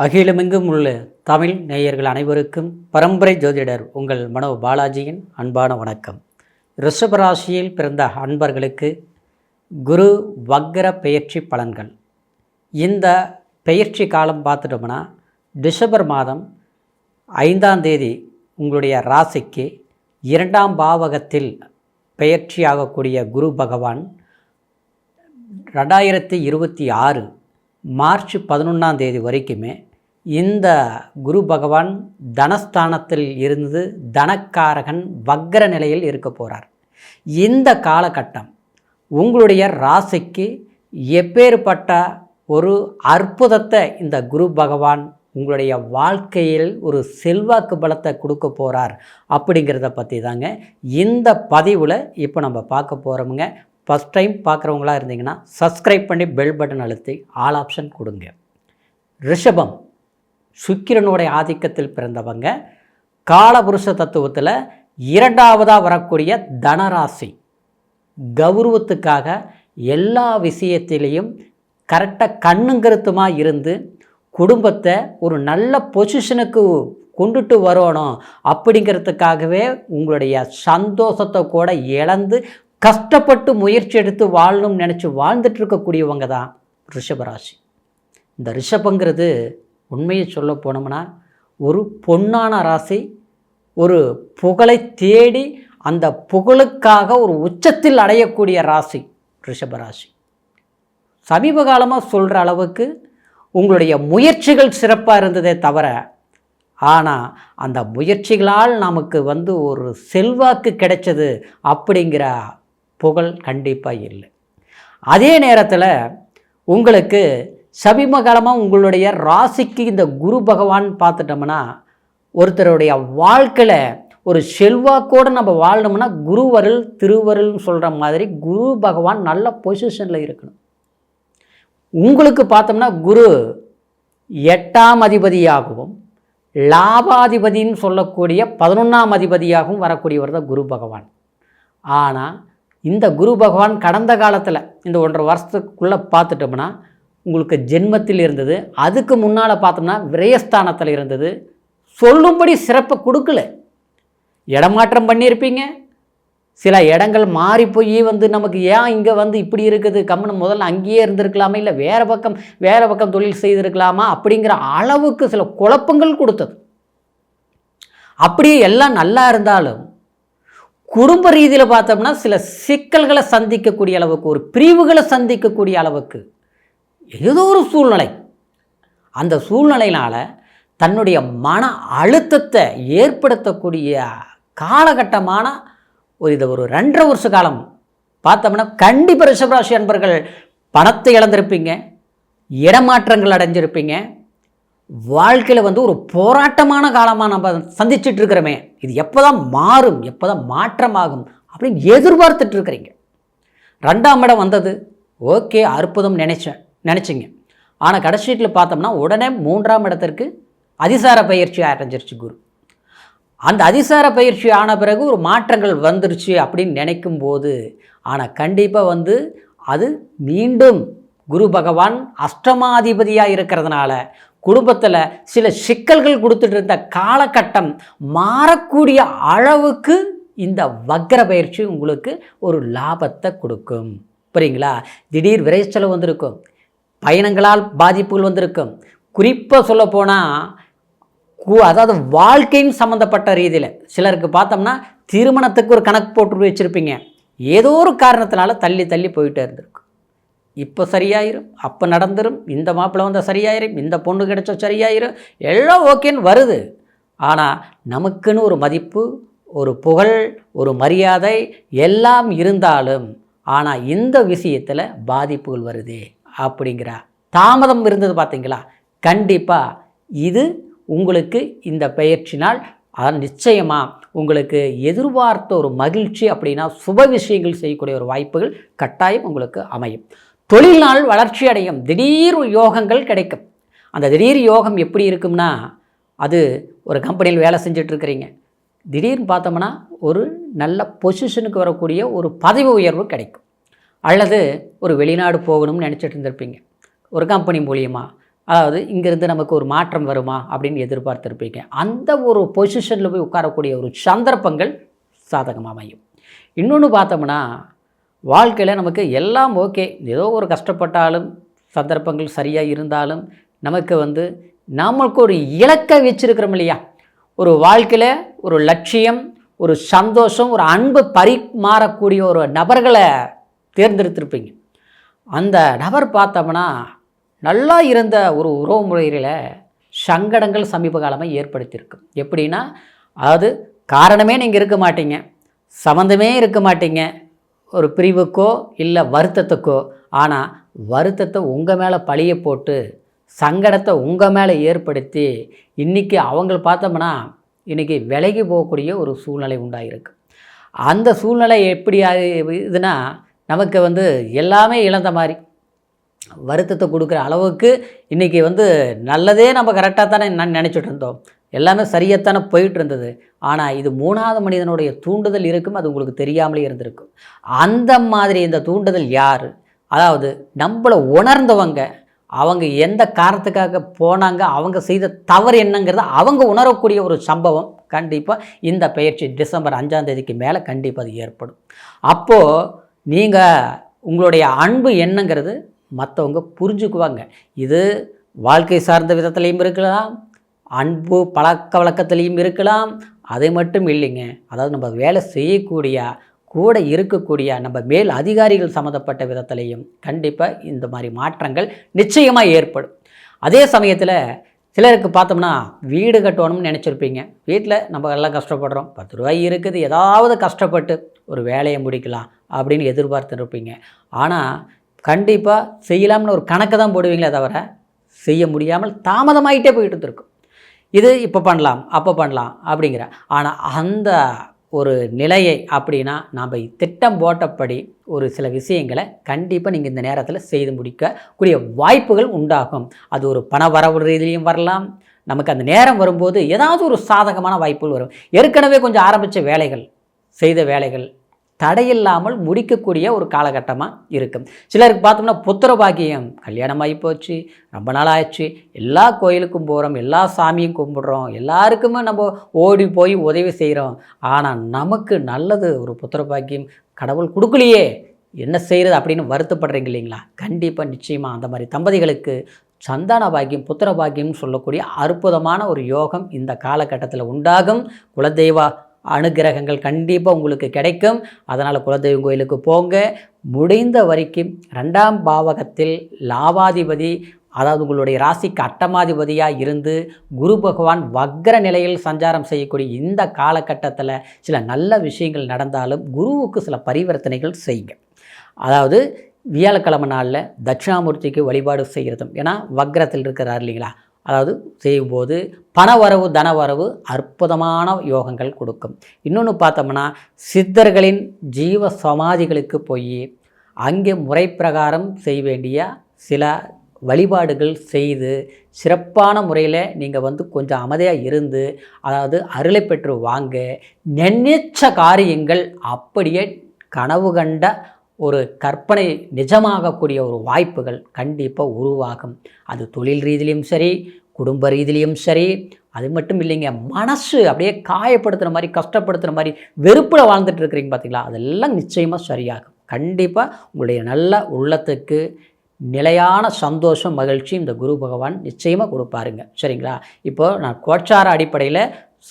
அகிலமெங்கும் உள்ள தமிழ் நேயர்கள் அனைவருக்கும் பரம்பரை ஜோதிடர் உங்கள் மனோ பாலாஜியின் அன்பான வணக்கம். ரிஷபராசியில் பிறந்த அன்பர்களுக்கு குரு வக்ர பெயர்ச்சி பலன்கள். இந்த பெயர்ச்சி காலம் பார்த்துட்டோம்னா டிசம்பர் மாதம் 5ஆம் தேதி உங்களுடைய ராசிக்கு 2ஆம் பாவகத்தில் பெயர்ச்சியாகக்கூடிய குரு பகவான் 2026 மார்ச் 11ஆம் தேதி வரைக்குமே இந்த குரு பகவான் தனஸ்தானத்தில் இருந்து தனக்காரகன் வக்ர நிலையில் இருக்க போகிறார். இந்த காலகட்டம் உங்களுடைய ராசிக்கு எப்பேற்பட்ட ஒரு அற்புதத்தை இந்த குரு பகவான் உங்களுடைய வாழ்க்கையில் ஒரு செல்வாக்கு பலத்தை கொடுக்க போகிறார் அப்படிங்கிறத பற்றி தாங்க இந்த பதிவில் இப்போ நம்ம பார்க்க போகிறோமுங்க. ஃபஸ்ட் டைம் பார்க்குறவங்களா இருந்தீங்கன்னா சப்ஸ்கிரைப் பண்ணி பெல் பட்டன் அழுத்தி ஆல் ஆப்ஷன் கொடுங்க. ரிஷபம் சுக்கிரனுடைய ஆதிக்கத்தில் பிறந்தவங்க, காலபுருஷ தத்துவத்தில் 2ஆவதாக வரக்கூடிய தனராசி. கௌரவத்துக்காக எல்லா விஷயத்திலையும் கரெக்டாக கண்ணுங்கருத்துமாக இருந்து குடும்பத்தை ஒரு நல்ல பொசிஷனுக்கு கொண்டுட்டு வரணும் அப்படிங்கிறதுக்காகவே உங்களுடைய சந்தோஷத்தை கூட இழந்து கஷ்டப்பட்டு முயற்சி எடுத்து வாழணும்னு நினச்சி வாழ்ந்துட்டு இருக்கக்கூடியவங்க தான் ரிஷபராசி. இந்த ரிஷபங்கிறது உண்மையை சொல்ல போனோம்னா ஒரு பொன்னான ராசி. ஒரு புகழை தேடி அந்த புகழுக்காக ஒரு உச்சத்தில் அடையக்கூடிய ராசி ரிஷபராசி. சமீப காலமாக சொல்கிற அளவுக்கு உங்களுடைய முயற்சிகள் சிறப்பாக இருந்ததே தவிர, ஆனால் அந்த முயற்சிகளால் நமக்கு ஒரு செல்வாக்கு கிடைச்சது அப்படிங்கிற புகழ் கண்டிப்பாக இல்லை. அதே நேரத்தில் உங்களுக்கு சமீபகாலமாக உங்களுடைய ராசிக்கு இந்த குரு பகவான் பார்த்துட்டோம்னா ஒருத்தருடைய வாழ்க்கையில் ஒரு செல்வாக்கோடு நம்ம வாழணும்னா குருவருள் திருவருள்னு சொல்கிற மாதிரி குரு பகவான் நல்ல பொசிஷனில் இருக்கணும். உங்களுக்கு பார்த்தோம்னா குரு 8ஆம் அதிபதியாகவும் லாபாதிபதின்னு சொல்லக்கூடிய 11ஆம் அதிபதியாகவும் வரக்கூடியவர் தான் குரு பகவான். ஆனால் இந்த குரு பகவான் கடந்த காலத்தில் இந்த 1.5 வருஷத்துக்குள்ளே பார்த்துட்டோம்னா உங்களுக்கு ஜென்மத்தில் இருந்தது. அதுக்கு முன்னால் பார்த்தோம்னா விரயஸ்தானத்தில் இருந்தது. சொல்லும்படி சிறப்பை கொடுக்கல. இடமாற்றம் பண்ணியிருப்பீங்க. சில இடங்கள் மாறி போய் நமக்கு ஏன் இங்கே இப்படி இருக்குது, கம்முன்னு முதல்ல அங்கேயே இருந்திருக்கலாமா, இல்லை வேறு பக்கம் தொழில் செய்திருக்கலாமா அப்படிங்கிற அளவுக்கு சில குழப்பங்கள் கொடுத்தது. அப்படியே எல்லாம் நல்லா இருந்தாலும் குடும்ப ரீதியில் பார்த்தோம்னா சில சிக்கல்களை சந்திக்கக்கூடிய அளவுக்கு, ஒரு பிரிவுகளை சந்திக்கக்கூடிய அளவுக்கு ஏதோ ஒரு சூழ்நிலை. அந்த சூழ்நிலையினால் தன்னுடைய மன அழுத்தத்தை ஏற்படுத்தக்கூடிய காலகட்டமான ஒரு 2.5 வருஷ காலம் பார்த்தோம்னா கண்டிப்பாக ரிஷபராசி அன்பர்கள் பணத்தை இழந்திருப்பீங்க, இடமாற்றங்கள் அடைஞ்சிருப்பீங்க. வாழ்க்கையில் ஒரு போராட்டமான காலமாக நம்ம சந்திச்சுட்டு இருக்கிறோமே, இது எப்போ தான் மாறும், எப்போ தான் மாற்றமாகும் அப்படின்னு எதிர்பார்த்துட்டு இருக்கிறீங்க. 2ஆம் இடம் வந்தது, ஓகே அற்புதம் நினச்சிங்க. ஆனால் கடைசியில் பார்த்தோம்னா உடனே 3ஆம் இடத்திற்கு அதிசார பயிற்சி அடைஞ்சிருச்சு குரு. அந்த அதிசார பயிற்சி ஆன பிறகு ஒரு மாற்றங்கள் வந்துருச்சு அப்படின்னு நினைக்கும் போது, ஆனால் கண்டிப்பாக அது மீண்டும் குரு பகவான் அஷ்டமாதிபதியாக இருக்கிறதுனால குடும்பத்தில் சில சிக்கல்கள் கொடுத்துட்டு இருந்த காலகட்டம் மாறக்கூடிய அளவுக்கு இந்த வக்ர பயிற்சி உங்களுக்கு ஒரு லாபத்தை கொடுக்கும். புரியுங்களா? திடீர் விரைச்செலவு வந்திருக்கும், பயணங்களால் பாதிப்புகள் வந்திருக்கும். குறிப்பாக சொல்லப்போனால் அதாவது வாழ்க்கையும் சம்மந்தப்பட்ட ரீதியில் சிலருக்கு பார்த்தோம்னா திருமணத்துக்கு ஒரு கணக்கு போட்டு வச்சுருப்பீங்க. ஏதோ ஒரு காரணத்தினால தள்ளி போயிட்டே இருந்திருக்கும். இப்போ சரியாயிரும், அப்போ நடந்துடும், இந்த மாப்பிள்ளை வந்தால் சரியாயிரும், இந்த பொண்ணு கிடைச்சா சரியாயிரும், எல்லாம் ஓகேன்னு வருது. ஆனால் நமக்குன்னு ஒரு மதிப்பு, ஒரு புகழ், ஒரு மரியாதை எல்லாம் இருந்தாலும் ஆனால் இந்த விஷயத்தில் பாதிப்புகள் வருதே அப்படிங்கிற தாமதம் இருந்தது பார்த்தீங்களா? கண்டிப்பாக இது உங்களுக்கு இந்த பயிற்சினால் நிச்சயமாக உங்களுக்கு எதிர்பார்த்த ஒரு மகிழ்ச்சி அப்படின்னா சுப விஷயங்கள் செய்யக்கூடிய ஒரு வாய்ப்புகள் கட்டாயம் உங்களுக்கு அமையும். தொழில்நாள் வளர்ச்சி அடையும், திடீர் யோகங்கள் கிடைக்கும். அந்த திடீர் யோகம் எப்படி இருக்கும்னா, அது ஒரு கம்பெனியில் வேலை செஞ்சிட்ருக்கிறீங்க, திடீர்னு பார்த்தோம்னா ஒரு நல்ல பொசிஷனுக்கு வரக்கூடிய ஒரு பதவி உயர்வு கிடைக்கும். அல்லது ஒரு வெளிநாடு போகணும்னு நினச்சிட்டு இருந்திருப்பீங்க, ஒரு கம்பெனி மூலியமாக அதாவது இங்கேருந்து நமக்கு ஒரு மாற்றம் வருமா அப்படின்னு எதிர்பார்த்துருப்பீங்க. அந்த ஒரு பொசிஷனில் போய் உட்காரக்கூடிய ஒரு சந்தர்ப்பங்கள் சாதகமாக அமையும். இன்னொன்று பார்த்தோம்னா, வாழ்க்கையில் நமக்கு எல்லாம் ஓகே, ஏதோ ஒரு கஷ்டப்பட்டாலும் சந்தர்ப்பங்கள் சரியாக இருந்தாலும் நமக்கு நம்மளுக்கு ஒரு இலக்கை வச்சுருக்கிறோம் இல்லையா? ஒரு வாழ்க்கையில் ஒரு லட்சியம், ஒரு சந்தோஷம், ஒரு அன்பு பரிமாறக்கூடிய ஒரு நபர்களை தேர்ந்தெடுத்திருப்பீங்க. அந்த நபர் பார்த்தோம்னா நல்லா இருந்த ஒரு உறவு முறையில் சங்கடங்கள் சமீப காலமாக ஏற்படுத்தியிருக்கும். எப்படின்னா, அதாவது காரணமே நீங்கள் இருக்க மாட்டீங்க, சம்மந்தமே இருக்க மாட்டீங்க ஒரு பிரிவுக்கோ இல்லை வருத்தத்துக்கோ. ஆனால் வருத்தத்தை உங்கள் மேலே பழிய போட்டு சங்கடத்தை உங்கள் மேலே ஏற்படுத்தி இன்றைக்கி அவங்கள பார்த்தோம்னா இன்றைக்கி விலகி போகக்கூடிய ஒரு சூழ்நிலை உண்டாகிருக்கு. அந்த சூழ்நிலை எப்படி இதுனா, நமக்கு எல்லாமே இழந்த மாதிரி வருத்தத்தை கொடுக்குற அளவுக்கு இன்றைக்கி நல்லதே நம்ம கரெக்டாக தானே நினச்சிட்டு இருந்தோம், எல்லாமே சரியாகத்தானே போயிட்டு இருந்தது. ஆனால் இது 3வது மனிதனுடைய தூண்டுதல் இருக்கும், அது உங்களுக்கு தெரியாமலே இருந்திருக்கும். அந்த மாதிரி இந்த தூண்டுதல் யார்? அதாவது நம்மளை உணர்ந்தவங்க, அவங்க எந்த காரணத்துக்காக போனாங்க, அவங்க செய்த தவறு என்னங்கிறத அவங்க உணரக்கூடிய ஒரு சம்பவம் கண்டிப்பாக இந்த பயிற்சி டிசம்பர் 5ஆம் தேதிக்கு மேலே கண்டிப்பாக அது ஏற்படும். அப்போது நீங்கள் உங்களுடைய அன்பு என்னங்கிறது மற்றவங்க புரிஞ்சுக்குவாங்க. இது வாழ்க்கை சார்ந்த விதத்துலேயும் இருக்கலாம், அன்பு பழக்க வழக்கத்துலேயும் இருக்கலாம். அதை மட்டும் இல்லைங்க, அதாவது நம்ம வேலை செய்யக்கூடிய கூட இருக்கக்கூடிய நம்ம மேல் அதிகாரிகள் சம்மந்தப்பட்ட விதத்திலையும் கண்டிப்பாக இந்த மாதிரி மாற்றங்கள் நிச்சயமாக ஏற்படும். அதே சமயத்தில் சிலருக்கு பார்த்தோம்னா வீடு கட்டணும்னு நினச்சிருப்பீங்க. வீட்டில் நம்ம எல்லாம் கஷ்டப்படுறோம், 10 ரூபாய் இருக்குது, ஏதாவது கஷ்டப்பட்டு ஒரு வேலையை முடிக்கலாம் அப்படின்னு எதிர்பார்த்துருப்பீங்க. ஆனால் கண்டிப்பாக செய்யலாம்னு ஒரு கணக்கு தான் போடுவீங்களே தவிர செய்ய முடியாமல் தாமதமாகிட்டே போயிட்டு இருந்திருக்கும். இது இப்போ பண்ணலாம் அப்போ பண்ணலாம் அப்படிங்கிற. ஆனால் அந்த ஒரு நிலையை அப்படின்னா நாம் திட்டம் போட்டபடி ஒரு சில விஷயங்களை கண்டிப்பாக நீங்கள் இந்த நேரத்தில் செய்து முடிக்கக்கூடிய வாய்ப்புகள் உண்டாகும். அது ஒரு பண வரவு ரீதியிலையும் வரலாம். நமக்கு அந்த நேரம் வரும்போது ஏதாவது ஒரு சாதகமான வாய்ப்புகள் வரும். ஏற்கனவே கொஞ்சம் ஆரம்பித்த வேலைகள், செய்த வேலைகள் தடையில்லாமல் முடிக்கக்கூடிய ஒரு காலகட்டமாக இருக்கும். சிலருக்கு பார்த்தோம்னா புத்திர பாக்கியம், கல்யாணம் ஆகி போச்சு, ரொம்ப நாள் ஆயிடுச்சு, எல்லா கோயிலுக்கும் போகிறோம், எல்லா சாமியும் கும்பிட்றோம், எல்லாருக்குமே நம்ம ஓடி போய் உதவி செய்கிறோம். ஆனால் நமக்கு நல்லது ஒரு புத்திர பாக்கியம் கடவுள் கொடுக்கலையே, என்ன செய்கிறது அப்படின்னு வருத்தப்படுறீங்க இல்லைங்களா? கண்டிப்பாக நிச்சயமாக அந்த மாதிரி தம்பதிகளுக்கு சந்தான பாக்கியம், புத்திர பாக்கியம்னு சொல்லக்கூடிய அற்புதமான ஒரு யோகம் இந்த காலகட்டத்தில் உண்டாகும். குலதெய்வ அனுகிரகங்கள் கண்டிப்பாக உங்களுக்கு கிடைக்கும். அதனால் குலதெய்வம் கோயிலுக்கு போங்க. முடிந்த வரைக்கும் 2ஆம் பாவகத்தில் லாபாதிபதி, அதாவது உங்களுடைய ராசிக்கு அட்டமாதிபதியாக இருந்து குரு பகவான் வக்ர நிலையில் சஞ்சாரம் செய்யக்கூடிய இந்த காலகட்டத்தில் சில நல்ல விஷயங்கள் நடந்தாலும் குருவுக்கு சில பரிவர்த்தனைகள் செய்யுங்க. அதாவது வியாழக்கிழமை நாளில் தட்சிணாமூர்த்திக்கு வழிபாடு செய்கிறதும், ஏன்னா வக்ரத்தில் இருக்கிறார் இல்லைங்களா, அதாவது செய்யும்போது பணவரவு தனவரவு அற்புதமான யோகங்கள் கொடுக்கும். இன்னொன்று பார்த்தோம்னா சித்தர்களின் ஜீவ சமாதிகளுக்கு போய் அங்கே முறை பிரகாரம் செய்ய வேண்டிய சில வழிபாடுகள் செய்து சிறப்பான முறையில் நீங்கள் கொஞ்சம் அமைதியாக இருந்து, அதாவது அருளை பெற்று வாங்க. நினைச்ச காரியங்கள் அப்படியே கனவு கண்ட ஒரு கற்பனை நிஜமாகக்கூடிய ஒரு வாய்ப்புகள் கண்டிப்பாக உருவாகும். அது தொழில் ரீதியிலையும் சரி, குடும்ப ரீதியிலையும் சரி. அது மட்டும் இல்லைங்க, மனசு அப்படியே காயப்படுத்துகிற மாதிரி, கஷ்டப்படுத்துகிற மாதிரி, வெறுப்பில் வாழ்ந்துட்டு இருக்கிறீங்க பார்த்தீங்களா, அதெல்லாம் நிச்சயமாக சரியாகும். கண்டிப்பாக உங்களுடைய நல்ல உள்ளத்துக்கு நிலையான சந்தோஷம், மகிழ்ச்சி இந்த குரு பகவான் நிச்சயமாக கொடுப்பாருங்க. சரிங்களா? இப்போது நான் கோச்சார அடிப்படையில்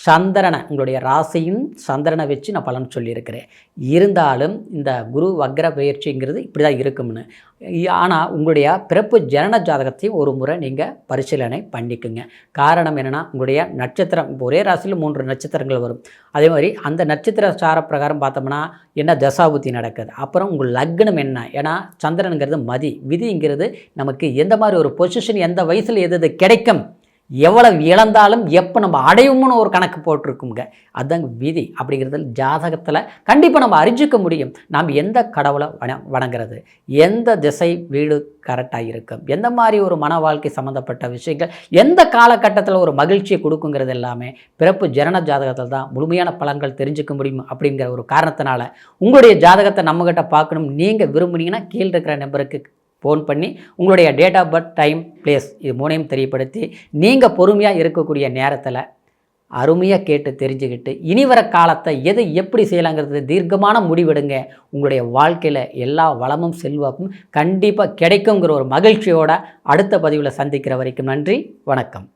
சந்திரனை, உங்களுடைய ராசியின் சந்திரனை வச்சு நான் பலன் சொல்லியிருக்கிறேன். இருந்தாலும் இந்த குரு வக்ர பயிற்சிங்கிறது இப்படி தான் இருக்கும்னு. ஆனால் உங்களுடைய பிறப்பு ஜனன ஜாதகத்தையும் ஒரு முறை நீங்கள் பரிசீலனை பண்ணிக்குங்க. காரணம் என்னென்னா, உங்களுடைய நட்சத்திரம் ஒரே ராசியில் 3 நட்சத்திரங்கள் வரும். அதே மாதிரி அந்த நட்சத்திர சார பிரகாரம் பார்த்தோம்னா என்ன தசாபுத்தி நடக்குது, அப்புறம் உங்கள் லக்னம் என்ன, ஏன்னா சந்திரனுங்கிறது மதி, விதிங்கிறது நமக்கு எந்த மாதிரி ஒரு பொசிஷன், எந்த வயசில் எது கிடைக்கும், எவ்வளவு இழந்தாலும் எப்போ நம்ம அடையும்னு ஒரு கணக்கு போட்டிருக்குங்க. அதுதாங்க விதி. அப்படிங்கிறது ஜாதகத்தில் கண்டிப்பாக நம்ம அறிஞ்சிக்க முடியும். நாம் எந்த கடவுளை வணங்குறது, எந்த திசை வீடு கரெக்டாக இருக்கும், எந்த மாதிரி ஒரு மன வாழ்க்கை சம்மந்தப்பட்ட விஷயங்கள் எந்த காலகட்டத்தில் ஒரு மகிழ்ச்சியை கொடுக்குங்கிறது எல்லாமே பிறப்பு ஜனன ஜாதகத்தில் தான் முழுமையான பலன்கள் தெரிஞ்சுக்க முடியும். அப்படிங்கிற ஒரு காரணத்தினால உங்களுடைய ஜாதகத்தை நம்மகிட்ட பார்க்கணும் நீங்கள் விரும்புனீங்கன்னா கீழே இருக்கிற நம்பருக்கு ஃபோன் பண்ணி உங்களுடைய date of birth, time, place இது மூணையும் தெரியப்படுத்தி நீங்கள் பொறுமையாக இருக்கக்கூடிய நேரத்தில் அருமையாக கேட்டு தெரிஞ்சுக்கிட்டு இனி வர காலத்தை எதை எப்படி செய்யலாங்கிறது தீர்க்கமான முடிவெடுங்க. உங்களுடைய வாழ்க்கையில் எல்லா வளமும் செல்வாக்கும் கண்டிப்பாக கிடைக்குங்கிற ஒரு மகிழ்ச்சியோடு அடுத்த பதிவில் சந்திக்கிற வரைக்கும் நன்றி, வணக்கம்.